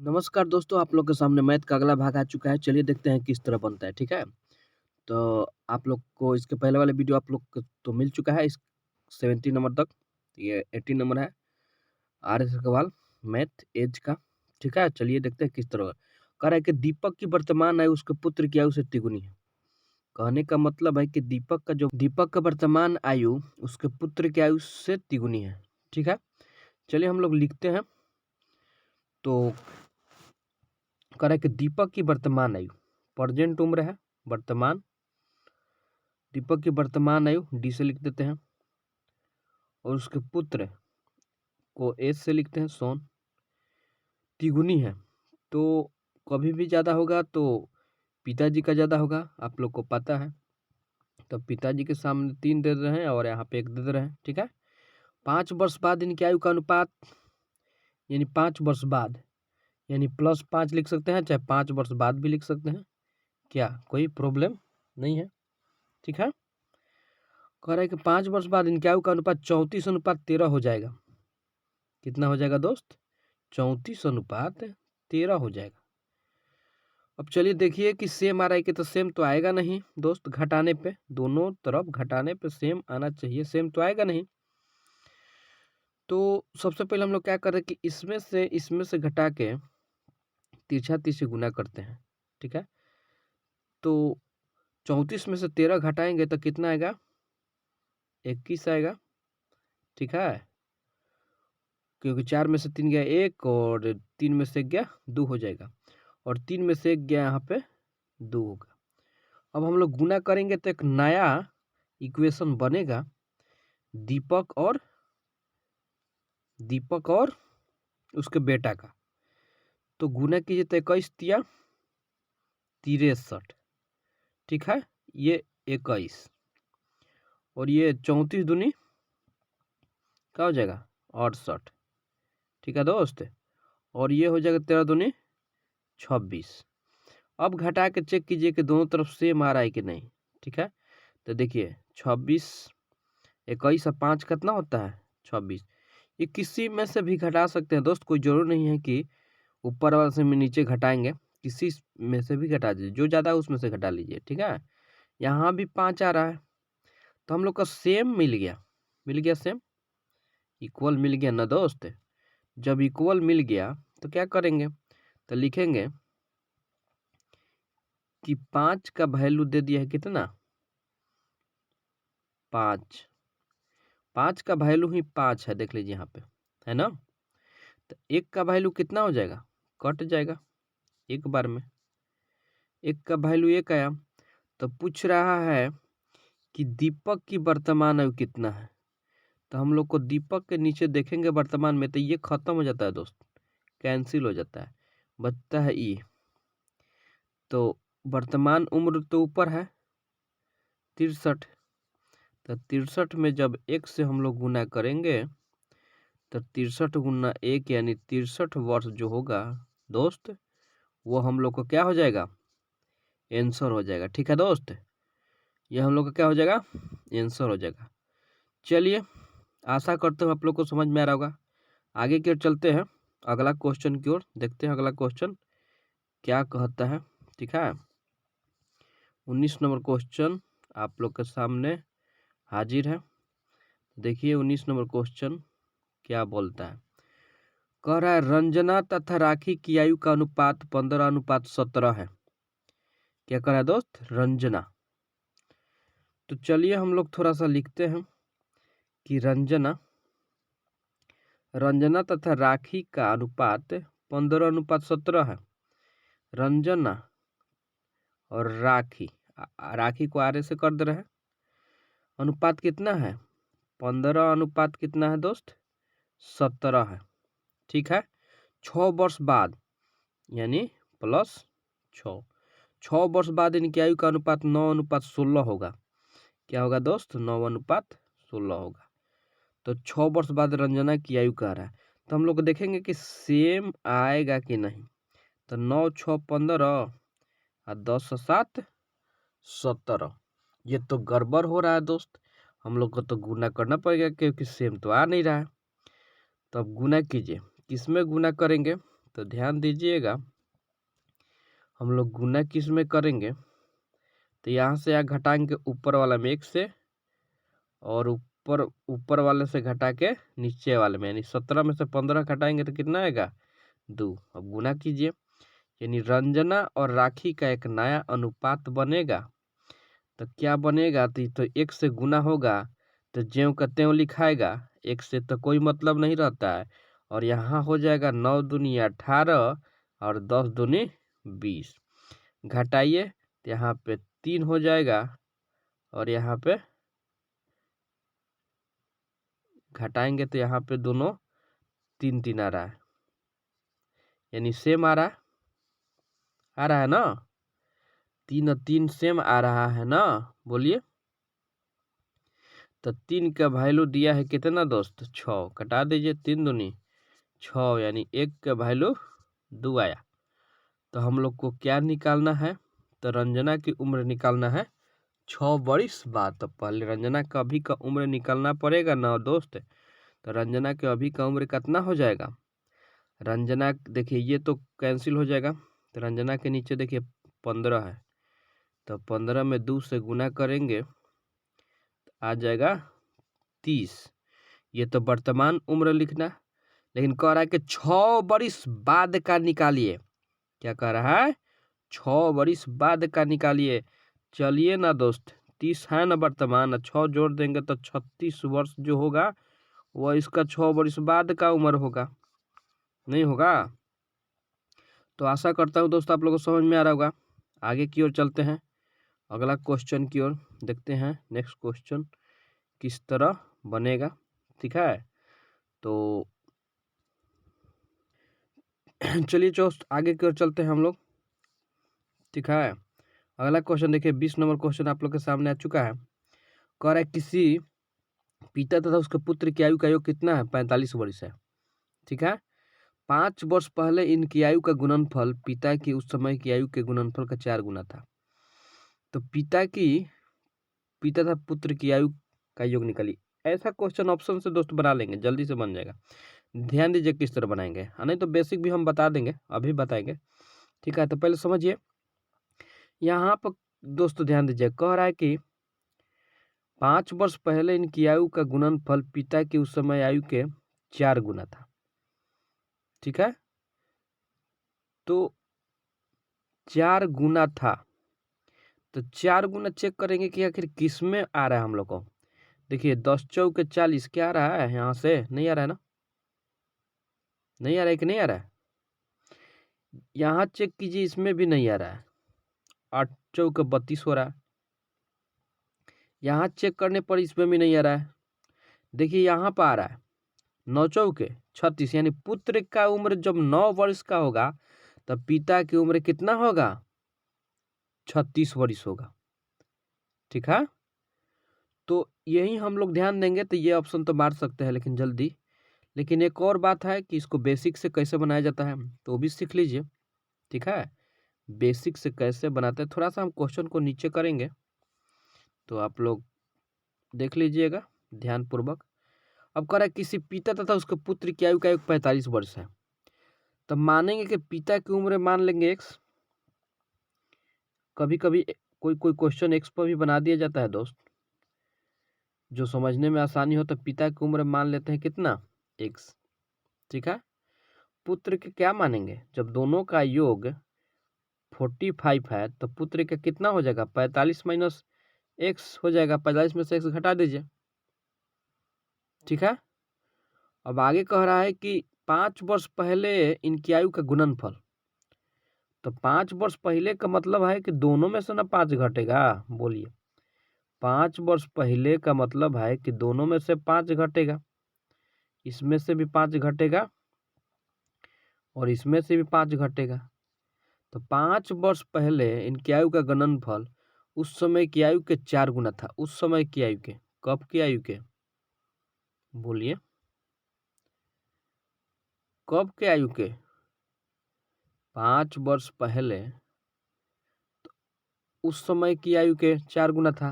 नमस्कार दोस्तों, आप लोग के सामने मैथ का अगला भाग आ चुका है। चलिए देखते हैं किस तरह बनता है, ठीक है? तो आप लोग को इसके पहले वाले वीडियो आप लोग को तो मिल चुका है इस 70 नंबर तक। ये 80 नंबर है, आर एस अग्रवाल मैथ एज का, ठीक है? चलिए देखते हैं किस तरह कह रहा है कि दीपक की वर्तमान आयु उसके पुत्र की आयु से तिगुनी है। कहने का मतलब है कि दीपक का वर्तमान आयु उसके पुत्र की आयु से तिगुनी है, ठीक है? चलिए हम लोग लिखते हैं। तो कह रहा है कि दीपक की वर्तमान आयु प्रेजेंट उम्र है, वर्तमान दीपक की वर्तमान आयु डी से लिख देते हैं और उसके पुत्र को एस से लिखते हैं, सोन तिगुनी है। तो कभी भी ज़्यादा होगा तो पिताजी का ज़्यादा होगा, आप लोग को पता है। तो पिताजी के सामने 3 दे रहे हैं और यहाँ पे 1 दे रहे हैं, ठीक है? 5 वर्ष बाद इनकी आयु का अनुपात यानी 5 वर्ष बाद यानी +5 लिख सकते हैं, चाहे 5 वर्ष बाद भी लिख सकते हैं। क्या कोई प्रॉब्लम नहीं है, ठीक है? कह रहा है कि 5 वर्ष बाद इनकी आयु का अनुपात 34:13 हो जाएगा। कितना हो जाएगा दोस्त? 34:13 हो जाएगा। अब चलिए देखिए कि सेम आ रहा है कि तो सेम तो आएगा नहीं दोस्त, घटाने पे दोनों तरफ घटाने पे सेम आना चाहिए, सेम तो आएगा नहीं। तो सबसे पहले हम लोग क्या कर रहे हैं कि इसमें से घटा के तिरछा तीर से गुना करते हैं, ठीक है? तो 34 में से 13 घटाएंगे तो कितना आएगा? 21 आएगा, ठीक है? क्योंकि 4 में से 3 गया 1 और 3 में से 1 गया 2 हो जाएगा और 3 में से 1 गया यहाँ पे 2 होगा। अब हम लोग गुना करेंगे तो एक नया इक्वेशन बनेगा, दीपक और उसके बेटा का। तो गुना कीजिए तो 21 तिया 63, ठीक है? ये 21 और ये 34 दूनी क्या हो जाएगा? 68, ठीक है दोस्त? और ये हो जाएगा 13 दूनी 26। अब घटा के चेक कीजिए कि दोनों तरफ सेम आ रहा है कि नहीं, ठीक है? तो देखिए 26 21 और 5 कितना होता है? 26। ये किसी में से भी घटा सकते हैं दोस्त, कोई जरूर नहीं है कि ऊपर वाले से में नीचे घटाएंगे, किसी में से भी घटा दीजिए, जो ज़्यादा है उसमें से घटा लीजिए, ठीक है? यहाँ भी 5 आ रहा है तो हम लोग का सेम मिल गया सेम, इक्वल मिल गया ना दोस्त। जब इक्वल मिल गया तो क्या करेंगे? तो लिखेंगे कि 5 का वैल्यू दे दिया है कितना? 5 का वैल्यू ही 5 है, देख लीजिए यहाँ पे, है ना? तो 1 का वैल्यू कितना हो जाएगा? कट जाएगा एक बार में। 1 का वैल्यू 1 आया तो पूछ रहा है कि दीपक की वर्तमान आयु कितना है। तो हम लोग को दीपक के नीचे देखेंगे वर्तमान में तो ये खत्म हो जाता है दोस्त, कैंसिल हो जाता है, बचता है ई। तो वर्तमान उम्र तो ऊपर है 63, तो 63 में जब 1 से हम लोग गुना करेंगे तो 63 गुना 1 यानी 63 वर्ष जो होगा दोस्त, वो हम लोग को क्या हो जाएगा? आंसर हो जाएगा, ठीक है दोस्त? ये हम लोग का क्या हो जाएगा? आंसर हो जाएगा। चलिए आशा करते हूँ आप लोग को समझ में आ रहा होगा। आगे की ओर चलते हैं, अगला क्वेश्चन की ओर देखते हैं अगला क्वेश्चन क्या कहता है, ठीक है? 19 नंबर क्वेश्चन आप लोग के सामने हाजिर है। देखिए 19 नंबर क्वेश्चन क्या बोलता है। कह रहा है रंजना तथा राखी की आयु का अनुपात 15:17 है। क्या कह रहा है दोस्त? रंजना। तो चलिए हम लोग थोड़ा सा लिखते हैं कि रंजना तथा राखी का अनुपात 15:17 है। रंजना और राखी को आरे से कर दे रहे हैं। अनुपात कितना है? 15 अनुपात कितना है दोस्त? 17 है, ठीक है? 6 वर्ष बाद यानी +6, 6 वर्ष बाद इनकी आयु का अनुपात 9:16 होगा। क्या होगा दोस्त? 9:16 होगा। तो 6 वर्ष बाद रंजना की आयु कह रहा है, तो हम लोग देखेंगे कि सेम आएगा कि नहीं। तो 9 6 15 और 10 7 17, ये तो गड़बड़ हो रहा है दोस्त। हम लोग को तो गुना करना पड़ेगा क्योंकि सेम तो आ नहीं रहा है। तो अब गुना कीजिए, किसमें गुना करेंगे? तो ध्यान दीजिएगा, हम लोग गुना किस में करेंगे, तो यहाँ से यहाँ घटाएंगे ऊपर वाला में 1 से, और ऊपर वाले से घटा के नीचे वाले में, यानी 17 में से 15 घटाएंगे तो कितना आएगा 2। अब गुना कीजिए, यानी रंजना और राखी का एक नया अनुपात बनेगा। तो क्या बनेगा, तो 1 से गुना होगा तो ज्यों का त्यों लिखाएगा, 1 से तो कोई मतलब नहीं रहता है। और यहाँ हो जाएगा 9 दूनी 18 और 10 दूनी 20। घटाइए तो यहाँ पे 3 हो जाएगा, और यहाँ पे घटाएंगे तो यहाँ पे दोनों 3 3 आ रहा है, यानी सेम आ रहा है ना, 3 और 3 सेम आ रहा है ना, बोलिए। तो 3 का वैल्यू दिया है कितना दोस्त, 6। कटा दीजिए, 3 दूनी 6, यानी 1 का वैल्यू 2 आया। तो हम लोग को क्या निकालना है, तो रंजना की उम्र निकालना है 6 वर्ष बाद। तो पहले रंजना का अभी का उम्र निकालना पड़ेगा ना दोस्त। तो रंजना के अभी का उम्र कितना हो जाएगा, रंजना देखिए ये तो कैंसिल हो जाएगा, तो रंजना के नीचे देखिए 15 है, तो 15 में 2 से गुना करेंगे तो आ जाएगा 30। ये तो वर्तमान उम्र लिखना, लेकिन कह रहा है कि 6 वर्ष बाद का निकालिए। क्या कह रहा है, 6 वर्ष बाद का निकालिए। चलिए ना दोस्त, 30 है ना वर्तमान, 6 जोड़ देंगे तो 36 वर्ष जो होगा वह इसका 6 वर्ष बाद का उम्र होगा, नहीं होगा। तो आशा करता हूँ दोस्त आप लोगों को समझ में आ रहा होगा। आगे की ओर चलते हैं, अगला क्वेश्चन की ओर देखते हैं, नेक्स्ट क्वेश्चन किस तरह बनेगा, ठीक है। तो चलिए दोस्त आगे की ओर चलते हैं हम लोग, ठीक है। अगला क्वेश्चन देखिए, 20 नंबर क्वेश्चन आप लोग के सामने आ चुका है। कह रहा है किसी पिता तथा उसके पुत्र की आयु का योग कितना है, 45 वर्ष है, ठीक है। 5 वर्ष पहले इनकी आयु का गुणनफल पिता की उस समय की आयु के गुणनफल का 4 गुना था। तो पिता तथा पुत्र की आयु का योग निकालिए। ऐसा क्वेश्चन ऑप्शन से दोस्त बना लेंगे, जल्दी से बन जाएगा। ध्यान दीजिए किस तरह बनाएंगे, नहीं तो बेसिक भी हम बता देंगे, अभी बताएंगे, ठीक है। तो पहले समझिए, यहाँ पर दोस्त ध्यान दीजिए, कह रहा है कि 5 वर्ष पहले इनकी आयु का गुणनफल पिता की उस समय आयु के 4 गुना था, ठीक है। तो 4 गुना था, तो 4 गुना चेक करेंगे कि आखिर किस में आ रहा है हम लोग को। देखिए 10 चौके 40 क्या आ रहा है, यहाँ से नहीं आ रहा है ना, नहीं आ रहा है कि नहीं आ रहा है, यहाँ चेक कीजिए, इसमें भी नहीं आ रहा है। 8 चौके 32 हो रहा है, यहाँ चेक करने पर इसमें भी नहीं आ रहा है। देखिए यहाँ पर आ रहा है 9 चौके 36, यानी पुत्र का उम्र जब 9 वर्ष का होगा तब पिता की उम्र कितना होगा, 36 वर्ष होगा, ठीक है। तो यही हम लोग ध्यान देंगे, तो ये ऑप्शन तो मार सकते हैं लेकिन जल्दी। लेकिन एक और बात है कि इसको बेसिक से कैसे बनाया जाता है तो वो भी सीख लीजिए, ठीक है। बेसिक से कैसे बनाते हैं, थोड़ा सा हम क्वेश्चन को नीचे करेंगे तो आप लोग देख लीजिएगा ध्यानपूर्वक। अब कह रहा है किसी पिता तथा उसके पुत्र की आयु का योग 45 वर्ष है। तब मानेंगे कि पिता की उम्र मान लेंगे x, कभी कभी कोई कोई क्वेश्चन x पर भी बना दिया जाता है दोस्त, जो समझने में आसानी हो। तो पिता की उम्र मान लेते हैं कितना, x, ठीक है। पुत्र के क्या मानेंगे, जब दोनों का योग 45 है तो पुत्र का कितना हो जाएगा, 45 माइनस x हो जाएगा, 45 में से x घटा दीजिए, ठीक है। अब आगे कह रहा है कि 5 वर्ष पहले इनकी आयु का गुणनफल। तो 5 वर्ष पहले का मतलब है कि दोनों में से ना 5 घटेगा, बोलिए। 5 वर्ष पहले का मतलब है कि दोनों में से 5 घटेगा, इसमें से भी 5 घटेगा और इसमें से भी 5 घटेगा। तो 5 वर्ष पहले इनकी आयु का गुणनफल उस समय की आयु के 4 गुना था। उस समय की आयु के, कब की आयु के, बोलिए, कब के आयु के, 5 वर्ष पहले तो उस समय की आयु के 4 गुना था।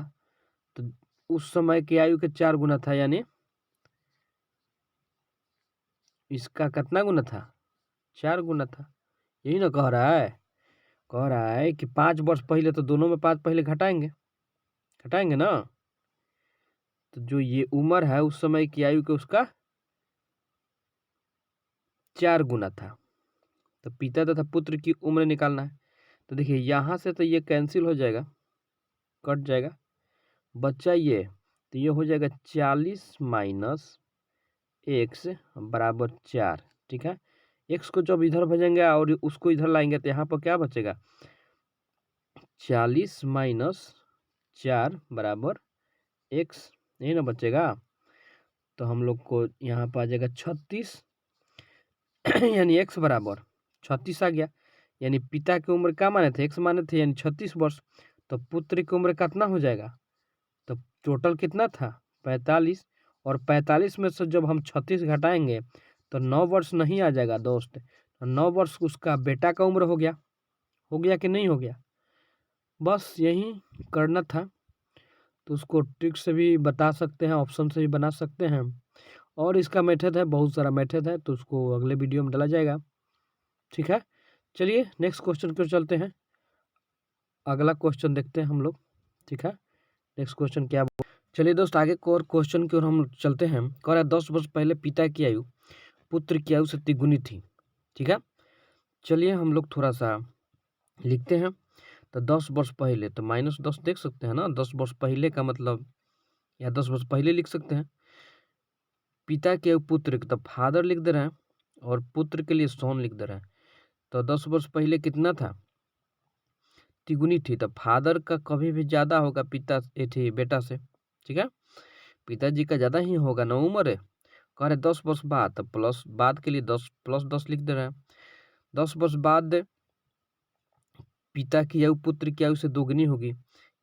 तो उस समय की आयु के 4 गुना था, यानी इसका कितना गुना था, 4 गुना था। यही ना कह रहा है? कह रहा है कि 5 वर्ष पहले, तो दोनों में 5 पहले घटाएंगे ना। तो जो ये उम्र है उस समय की आयु के उसका 4 गुना था। तो पिता तथा पुत्र की उम्र निकालना है। तो देखिए यहाँ से तो ये कैंसिल हो जाएगा, कट जाएगा, बच्चा ये, तो ये हो जाएगा 40 माइनस एक्स बराबर 4। ठीक है, एक्स को जब इधर भेजेंगे और उसको इधर लाएंगे तो यहाँ पर क्या बचेगा, 40 माइनस 4 बराबर एक्स, यही ना बचेगा। तो हम लोग को यहाँ पर आ जाएगा 36 यानी एक्स बराबर 36 आ गया। यानी पिता की उम्र क्या माने थे, एक्स माने थे, यानी 36 वर्ष। तो पुत्र की उम्र कितना हो जाएगा, तो टोटल कितना था 45, और 45 में से जब हम 36 घटाएंगे तो 9 वर्ष नहीं आ जाएगा दोस्त। तो 9 वर्ष उसका बेटा का उम्र हो गया कि नहीं हो गया। बस यही करना था। तो उसको ट्रिक से भी बता सकते हैं, ऑप्शन से भी बना सकते हैं, और इसका मेथड है, बहुत सारा मेथड है, तो उसको अगले वीडियो में डाला जाएगा। ठीक है, चलिए नेक्स्ट क्वेश्चन की ओर चलते हैं। अगला क्वेश्चन देखते हैं हम लोग। ठीक है, नेक्स्ट क्वेश्चन क्या, चलिए दोस्त आगे को और क्वेश्चन की ओर हम चलते हैं। कह रहा है 10 वर्ष पहले पिता की आयु पुत्र की आयु से तिगुनी थी। ठीक है, चलिए हम लोग थोड़ा सा लिखते हैं। तो 10 वर्ष पहले, तो -10 देख सकते हैं ना, 10 वर्ष पहले का मतलब, या 10 वर्ष पहले लिख सकते हैं। पिता के पुत्र, तो फादर लिख दे रहे हैं, और पुत्र के लिए सोन लिख दे रहे हैं। तो 10 वर्ष पहले कितना था, तिगुनी थी। तो फादर का कभी भी ज़्यादा होगा पिता थी बेटा से। ठीक है, पिताजी का ज़्यादा ही होगा ना उम्र है। कह रहे 10 वर्ष बाद, तो प्लस बाद के लिए 10 + 10 लिख दे रहे हैं। 10 वर्ष बाद पिता की आयु पुत्र की आयु से दोगुनी होगी,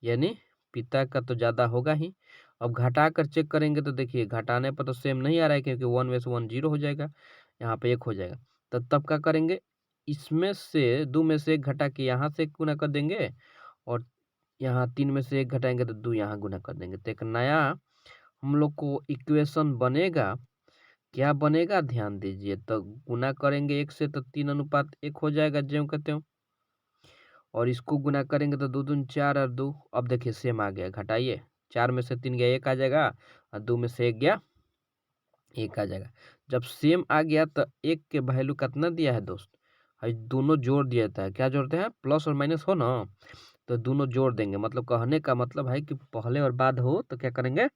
यानी पिता का तो ज़्यादा होगा ही। अब घटा कर चेक करेंगे तो देखिए घटाने पर तो सेम नहीं आ रहा है, क्योंकि 1/1 0 हो जाएगा, यहाँ पे 1 हो जाएगा। तो तब क्या करेंगे, इसमें से 2 में से 1 घटा के यहाँ से गुना कर देंगे, और यहाँ 3 में से 1 घटाएंगे तो 2 यहाँ गुना कर देंगे। तो एक नया हम लोग को इक्वेशन बनेगा। क्या बनेगा, ध्यान दीजिए। तो गुना करेंगे 1 से तो 3:1 हो जाएगा, ज्यों कहते हो, और इसको गुना करेंगे तो 2 दूनी 4 और 2, अब देखिए सेम आ गया। घटाइए, 4 में से 3 गया 1 आ जाएगा, और 2 में से 1 गया 1 आ जाएगा। जब सेम आ गया तो 1 के वैल्यू कितना दिया है दोस्त, दोनों जोड़ दिया था। क्या जोड़ते हैं, प्लस और माइनस हो ना, तो दोनों जोड़ देंगे। मतलब कहने का मतलब है कि पहले और बाद हो तो क्या करेंगे,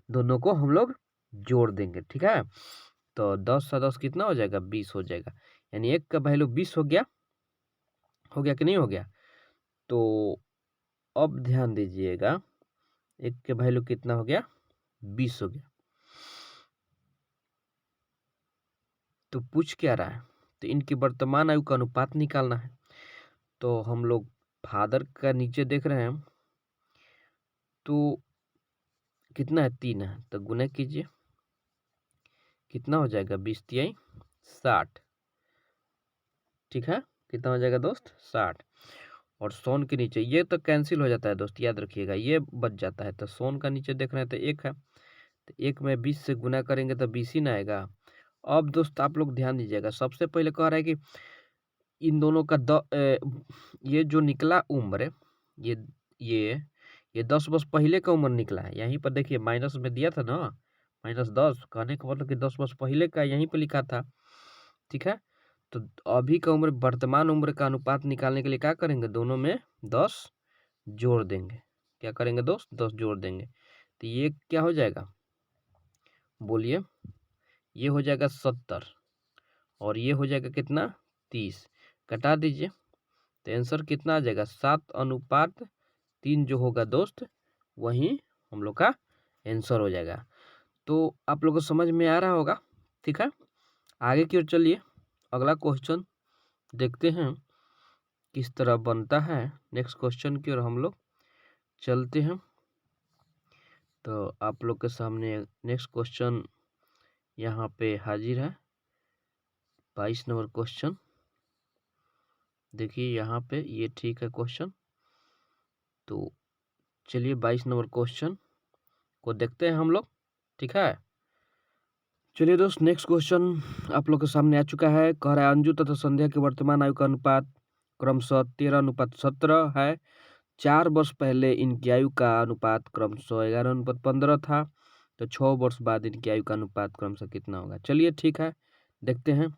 दोनों को हम लोग जोड़ देंगे। ठीक है, तो 10 और 10 कितना हो जाएगा, 20 हो जाएगा। यानी 1 का वैल्यू 20 हो गया कि नहीं हो गया। तो अब ध्यान दीजिएगा, 1 के वैल्यू कितना हो गया, 20 हो गया। तो पूछ क्या रहा है, तो इनकी वर्तमान आयु का अनुपात निकालना है। तो हम लोग फादर का नीचे देख रहे हैं, तो कितना है, 3 है, तो गुना कीजिए, कितना हो जाएगा, 20 × 60। ठीक है, कितना हो जाएगा दोस्त, 60। और सोन के नीचे ये तो कैंसिल हो जाता है दोस्त, याद रखिएगा, ये बच जाता है। तो सोन का नीचे देख रहे हैं तो 1 है, तो 1 में 20 से गुना करेंगे तो 20 ही ना आएगा। अब दोस्त आप लोग ध्यान दीजिएगा, सबसे पहले कह रहा है कि इन दोनों का ये जो निकला उम्र, ये ये ये 10 वर्ष पहले का उम्र निकला है। यहीं पर देखिए माइनस में दिया था ना, -10, कहने का मतलब कि 10 वर्ष पहले का यहीं पे लिखा था। ठीक है, तो अभी का उम्र वर्तमान उम्र का अनुपात निकालने के लिए क्या करेंगे, दोनों में 10 जोड़ देंगे। क्या करेंगे दोस्त, 10 जोड़ देंगे। तो ये क्या हो जाएगा, बोलिए, ये हो जाएगा 70, और ये हो जाएगा कितना, 30। घटा दीजिए, तो आंसर कितना आ जाएगा, 7:3 जो होगा दोस्त, वही हम लोग का आंसर हो जाएगा। तो आप लोग को समझ में आ रहा होगा। ठीक है, आगे की ओर चलिए, अगला क्वेश्चन देखते हैं किस तरह बनता है। नेक्स्ट क्वेश्चन की ओर हम लोग चलते हैं। तो आप लोग के सामने नेक्स्ट क्वेश्चन यहाँ पे हाजिर है, 22 नंबर क्वेश्चन। देखिए यहाँ पे ये ठीक है क्वेश्चन। तो चलिए 22 नंबर क्वेश्चन को देखते हैं हम लोग। ठीक है, चलिए दोस्त, नेक्स्ट क्वेश्चन आप लोग के सामने आ चुका है। कह रहा है अंजू तथा संध्या के वर्तमान आयु का अनुपात क्रमशः 13:17 है। 4 वर्ष पहले इनकी आयु का अनुपात क्रमशः 11:15 था। तो 6 वर्ष बाद इनकी आयु का अनुपात क्रमशः कितना होगा? चलिए ठीक है, देखते हैं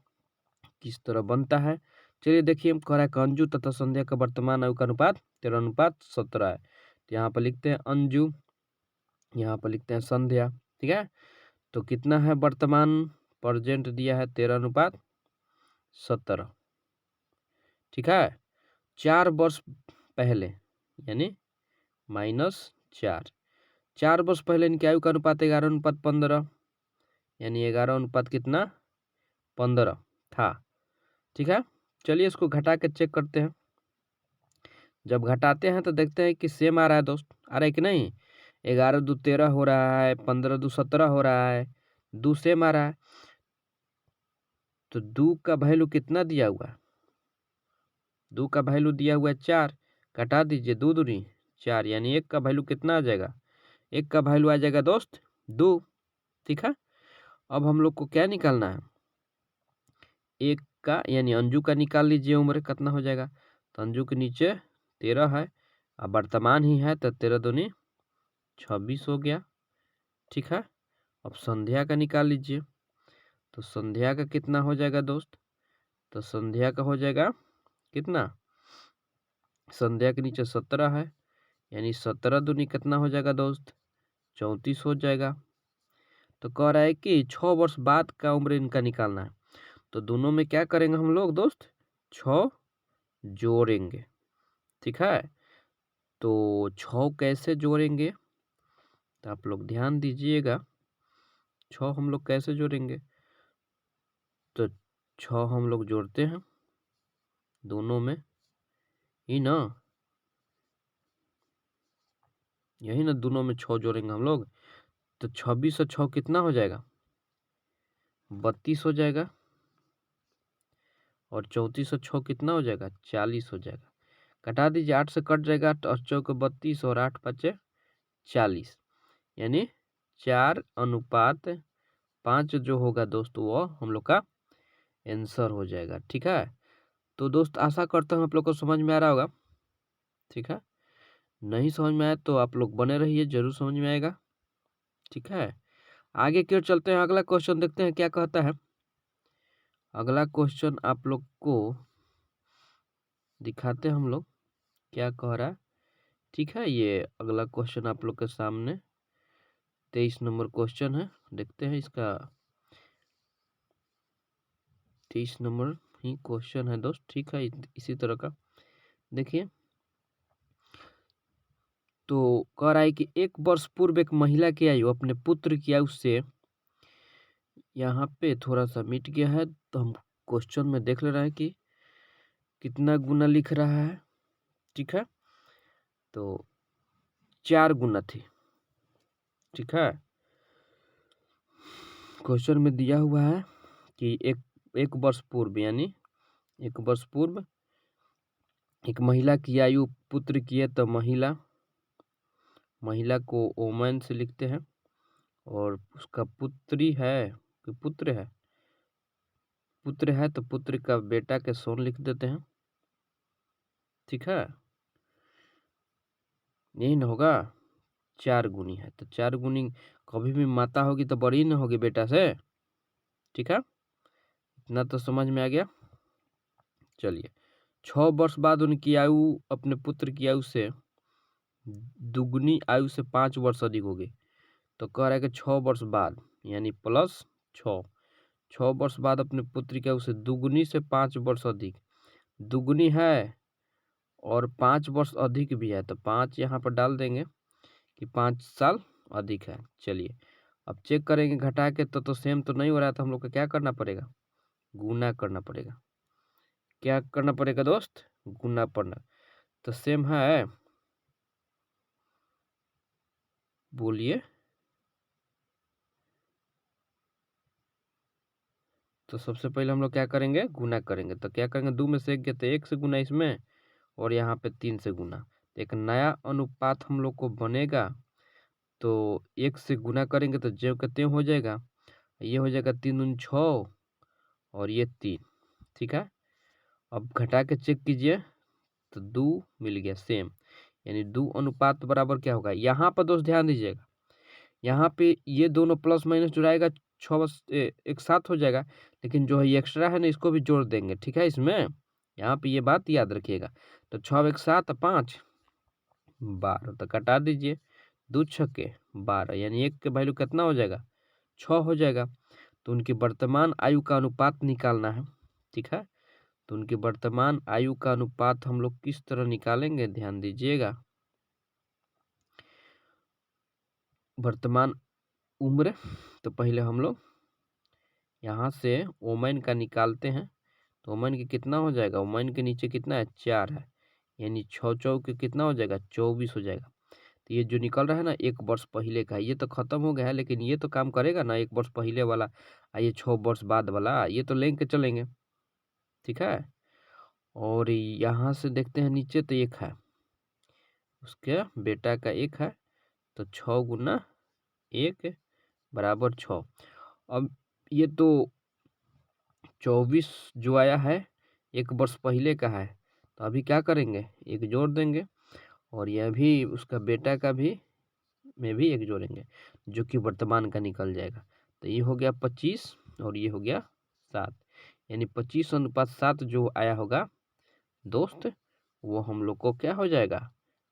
किस तरह बनता है। चलिए देखिए, कह रहा है कि अंजू तथा संध्या का वर्तमान आयु का अनुपात 13:17 है। तो यहाँ पर लिखते हैं अंजू, यहाँ पर लिखते हैं संध्या। ठीक है, तो कितना है वर्तमान? प्रेजेंट दिया है 13:17। ठीक है, 4 वर्ष पहले यानी -4, 4 वर्ष पहले इनकी आयु का अनुपात 11:15 यानी 11 कितना 15 था। ठीक है, चलिए इसको घटा के चेक करते हैं। जब घटाते हैं तो देखते हैं कि सेम आ रहा है दोस्त, आ रहा है कि नहीं? 11 2 13 हो रहा है, 15 2 17 हो रहा है, 2 सेम आ रहा है। तो 2 का वैल्यू कितना दिया हुआ है? 2 का वैल्यू दिया हुआ है 4, घटा दीजिए, 2 दूनी 4 यानी 1 का वैल्यू कितना आ जाएगा? 1 का वैल्यू आ जाएगा दोस्त 2। ठीक है, अब हम लोग को क्या निकालना है? 1 का यानी अंजू का निकाल लीजिए, उम्र कितना हो जाएगा? तो अंजू के नीचे 13 है, अब वर्तमान ही है तो 13 दूनी 26 हो गया। ठीक है, अब संध्या का निकाल लीजिए, तो संध्या का कितना हो जाएगा दोस्त? तो संध्या का हो जाएगा कितना? संध्या के नीचे 17 है, यानी 17 दूनी कितना हो जाएगा दोस्त? 34 हो जाएगा। तो कह रहा है कि 6 वर्ष बाद का उम्र इनका निकालना है। तो दोनों में क्या करेंगे हम लोग दोस्त? 6 जोड़ेंगे। ठीक है, तो 6 कैसे जोड़ेंगे? तो आप लोग ध्यान दीजिएगा, 6 हम लोग कैसे जोड़ेंगे? तो 6 हम लोग जोड़ते हैं दोनों में, ही ना, यही ना, दोनों में 6 जोड़ेंगे हम लोग। तो 26 और 6 कितना हो जाएगा? 32 हो जाएगा। और 34 और 6 कितना हो जाएगा? 40 हो जाएगा। घटा दीजिए, 8 से कट जाएगा, और 4 32 और 8 5 40, यानी 4:5 जो होगा दोस्त, वो हम लोग का आंसर हो जाएगा। ठीक है, तो दोस्त आशा करता हूँ आप लोग को समझ में आ रहा होगा। ठीक है, नहीं समझ में आया तो आप लोग बने रहिए, जरूर समझ में आएगा। ठीक है, आगे की ओर चलते हैं, अगला क्वेश्चन देखते हैं क्या कहता है। अगला क्वेश्चन आप लोग को दिखाते हैं हम लोग क्या कह रहा है। ठीक है, ये अगला क्वेश्चन आप लोग के सामने 23 नंबर क्वेश्चन है, देखते हैं इसका। 23 नंबर ही क्वेश्चन है दोस्त। ठीक है, इसी तरह का देखिए। तो कह रहा है कि 1 वर्ष पूर्व एक महिला की आयु अपने पुत्र की आयु से, यहाँ पे थोड़ा सा मिट गया है, तो हम क्वेश्चन में देख ले रहे हैं कि कितना गुना लिख रहा है। ठीक है, तो 4 गुना थी। ठीक है, क्वेश्चन में दिया हुआ है कि एक वर्ष पूर्व यानी 1 वर्ष पूर्व एक महिला की आयु पुत्र की है, तो महिला को ओमन से लिखते हैं, और उसका पुत्री है कि पुत्र है? पुत्र है तो पुत्र का बेटा के सोन लिख देते हैं। ठीक है, यही ना होगा, 4 गुनी है तो 4 गुनी कभी भी माता होगी तो बड़ी ना होगी बेटा से। ठीक है, इतना तो समझ में आ गया। चलिए, 6 वर्ष बाद उनकी आयु अपने पुत्र की आयु से दुगनी आयु से 5 वर्ष अधिक होगी। तो कह रहा है कि 6 वर्ष बाद यानी प्लस 6 वर्ष बाद अपने पुत्र की आयु से दुगनी से 5 वर्ष अधिक, दुगनी है और 5 वर्ष अधिक भी है, तो 5 यहाँ पर डाल देंगे कि 5 साल अधिक है। चलिए, अब चेक करेंगे घटा के, तो सेम तो नहीं हो रहा, तो हम लोग को क्या करना पड़ेगा? गुना करना पड़ेगा। क्या करना पड़ेगा दोस्त? गुना पड़ना। तो सेम है, बोलिए। तो सबसे पहले हम लोग क्या करेंगे? गुना करेंगे। तो क्या करेंगे? 2 में से 1 गया तो 1 से गुना इसमें, और यहाँ पे 3 से गुना। तो एक नया अनुपात हम लोग को बनेगा, तो 1 से गुना करेंगे तो ज्यों का त्यों हो जाएगा, ये हो जाएगा 3 दूनी 6 और ये 3। ठीक है, अब घटा के चेक कीजिए तो 2 मिल गया सेम, यानी 2 अनुपात बराबर क्या होगा। यहाँ पर दोस्त ध्यान दीजिएगा, यहाँ पे ये दोनों प्लस माइनस जुड़ाएगा 6 बस एक साथ हो जाएगा, लेकिन जो है ये एक्स्ट्रा है ना इसको भी जोड़ देंगे। ठीक है, इसमें यहाँ पे ये बात याद रखिएगा। तो 6 एक 7 5 12, तो कटा दीजिए, 2 छक्के 12, यानी एक के वैल्यू कितना हो जाएगा 6 हो जाएगा। तो उनकी वर्तमान आयु का अनुपात निकालना है। ठीक है, तो उनकी वर्तमान आयु का अनुपात हम लोग किस तरह निकालेंगे, ध्यान दीजिएगा। वर्तमान उम्र, तो पहले हम लोग यहाँ से ओमेन का निकालते हैं। तो ओमेन के कितना हो जाएगा, ओमेन के नीचे कितना है 4 है, यानी 6 चौक के कितना हो जाएगा 24 हो जाएगा। तो ये जो निकल रहा है ना 1 वर्ष पहले का, ये तो खत्म हो गया है, लेकिन ये तो काम करेगा ना 1 वर्ष पहले वाला, ये 6 वर्ष बाद वाला, ये तो लेके चलेंगे। ठीक है, और यहाँ से देखते हैं नीचे तो 1 है, उसके बेटा का 1 है, तो 6 गुना 1 बराबर 6। अब ये तो 24 जो आया है 1 वर्ष पहले का है, तो अभी क्या करेंगे 1 जोड़ देंगे, और यह भी उसका बेटा का भी में भी 1 जोड़ेंगे, जो कि वर्तमान का निकल जाएगा। तो ये हो गया 25 और ये हो गया 7, यानी 25:7 जो आया होगा दोस्त, वो हम लोग को क्या हो जाएगा,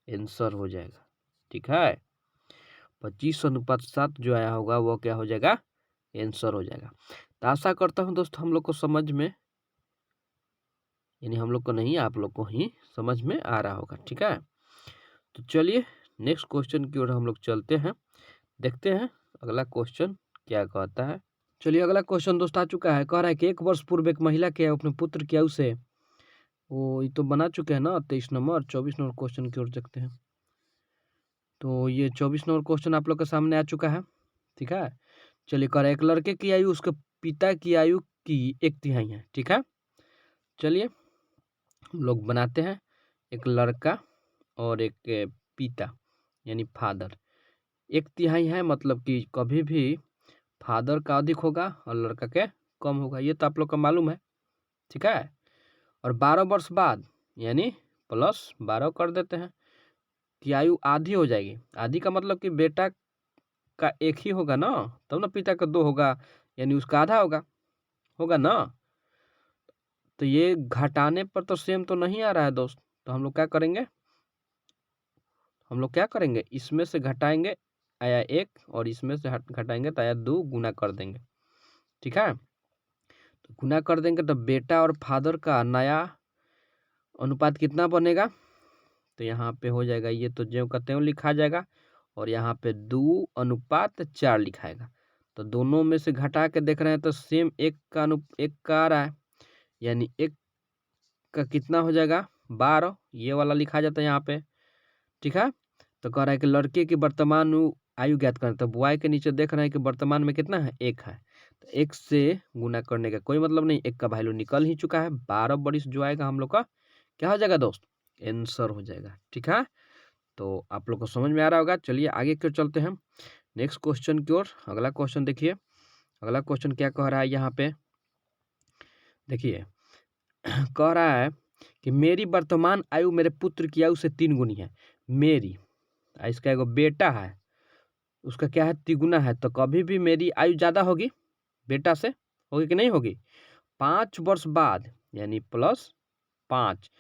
आंसर हो जाएगा। ठीक है, 25:7 जो आया होगा वो क्या हो जाएगा, आंसर हो जाएगा। तो आशा करता हूँ दोस्त हम लोग को समझ में, यानी हम लोग को नहीं आप लोग को ही समझ में आ रहा होगा। ठीक है, तो चलिए नेक्स्ट क्वेश्चन की ओर हम लोग चलते हैं, देखते हैं अगला क्वेश्चन क्या कहता है। चलिए अगला क्वेश्चन दोस्त आ चुका है, कह रहा है कि 1 वर्ष पूर्व एक महिला के अपने पुत्र की आयु से, वो ये तो बना चुके हैं ना 23 नंबर, 24 नंबर क्वेश्चन की ओर देखते हैं। तो ये 24 नंबर क्वेश्चन आप लोग के सामने आ चुका है। ठीक है, चलिए कह रहा है एक लड़के की आयु उसके पिता की आयु की 1/3 है। ठीक है, चलिए हम लोग बनाते हैं, एक लड़का और एक पिता यानी फादर, 1/3 है, मतलब कि कभी भी फादर का अधिक होगा और लड़का के कम होगा, ये तो आप लोग का मालूम है। ठीक है, और 12 वर्ष बाद यानी प्लस 12 कर देते हैं कि आयु आधी हो जाएगी। आधी का मतलब कि बेटा का 1 ही होगा ना, तब ना पिता का 2 होगा, यानी उसका आधा होगा ना। तो ये घटाने पर तो सेम तो नहीं आ रहा है दोस्त, तो हम लोग क्या करेंगे, इसमें से घटाएंगे आया 1 और इसमें से घटाएंगे तो आया 2, गुना कर देंगे। ठीक है, तो गुना कर देंगे तो बेटा और फादर का नया अनुपात कितना बनेगा, तो यहाँ पे हो जाएगा, ये तो ज्यों का त्यों लिखा जाएगा, और यहाँ पे 2:4 लिखाएगा। तो दोनों में से घटा के देख रहे हैं तो सेम 1 का आ रहा है, यानी 1 का कितना हो जाएगा 12, ये वाला लिखा जाता है यहाँ पे। ठीक है, तो कह रहा है कि लड़के की वर्तमान आयु ज्ञात करें, तो बॉय के नीचे देख रहे हैं कि वर्तमान में कितना है 1 है, तो 1 से गुना करने का कोई मतलब नहीं, 1 का वैल्यू निकल ही चुका है, 12 बरिस जो आएगा हम लोग का क्या हो जाएगा दोस्त, आंसर हो जाएगा। ठीक है, तो आप लोग को समझ में आ रहा होगा। चलिए आगे क्यों चलते हैं नेक्स्ट क्वेश्चन की ओर। अगला क्वेश्चन देखिए, अगला क्वेश्चन क्या कह रहा है यहाँ पे, देखिए कह रहा है कि मेरी वर्तमान आयु मेरे पुत्र की आयु से 3 गुनी है। मेरी, इसका एगो बेटा है, उसका क्या है तिगुना है, तो कभी भी मेरी आयु ज़्यादा होगी बेटा से, होगी कि नहीं होगी। 5 वर्ष बाद यानी +5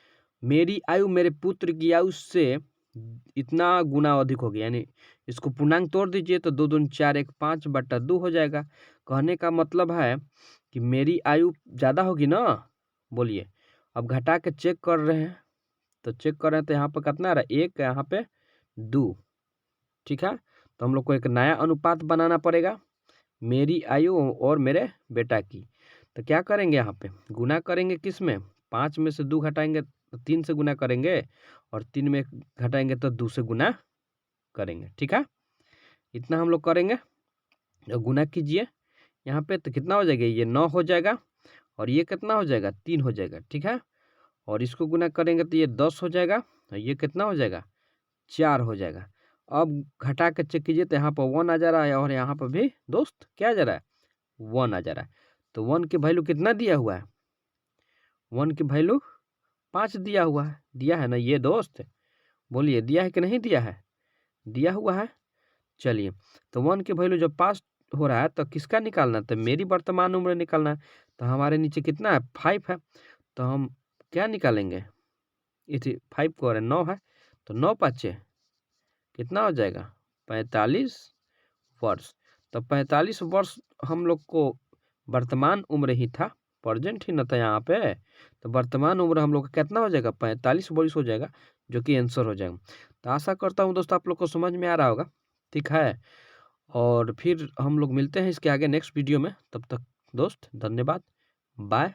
मेरी आयु मेरे पुत्र की आयु से इतना गुना अधिक होगी, यानी इसको पूर्णांक तोड़ दीजिए तो 2 दूनी 4 1 5/2 हो जाएगा। कहने का मतलब है कि मेरी आयु ज़्यादा होगी ना, बोलिए। अब घटा के चेक कर रहे हैं, तो चेक कर रहे हैं तो यहाँ पर कितना आ रहा है 1, यहाँ पे 2। ठीक है, तो हम लोग को एक नया अनुपात बनाना पड़ेगा मेरी आयु और मेरे बेटा की। तो क्या करेंगे, यहाँ पे गुना करेंगे, किस में 5 में से 2 घटाएंगे तो 3 से गुना करेंगे, और 3 में घटाएंगे तो 2 से गुना करेंगे। ठीक है, इतना हम लोग करेंगे, गुना कीजिए यहाँ पे तो कितना हो जाएगा, ये 9 हो जाएगा, और ये कितना हो जाएगा 3 हो जाएगा। ठीक है, और इसको गुना करेंगे तो ये 10 हो जाएगा, और ये कितना हो जाएगा 4 हो जाएगा। अब घटा के चेक कीजिए तो यहाँ पर 1 आ जा रहा है, और यहाँ पर भी दोस्त क्या आ जा रहा है 1 आ जा रहा है। तो 1 की वैल्यू कितना दिया हुआ है? 1 की वैल्यू 5 दिया हुआ है। दिया है ना ये दोस्त? बोलिए दिया है कि नहीं दिया है? दिया हुआ है। चलिए, तो 1 की वैल्यू जब 5 हो रहा है तो किसका निकालना है? तो मेरी वर्तमान उम्र निकालना है। तो हमारे नीचे कितना है? 5 है। तो हम क्या निकालेंगे? इसी 5 को अरे 9 है, तो 9 पाँचे कितना हो जाएगा? 45 वर्ष। तो 45 वर्ष हम लोग को वर्तमान उम्र ही था, प्रेजेंट ही न था यहाँ पे। तो वर्तमान उम्र हम लोग का कितना हो जाएगा? 45 वर्ष हो जाएगा, जो कि आंसर हो जाएगा। तो आशा करता हूँ दोस्तों आप लोग को समझ में आ रहा होगा, ठीक है। और फिर हम लोग मिलते हैं इसके आगे नेक्स्ट वीडियो में। तब तक दोस्त धन्यवाद, बाय।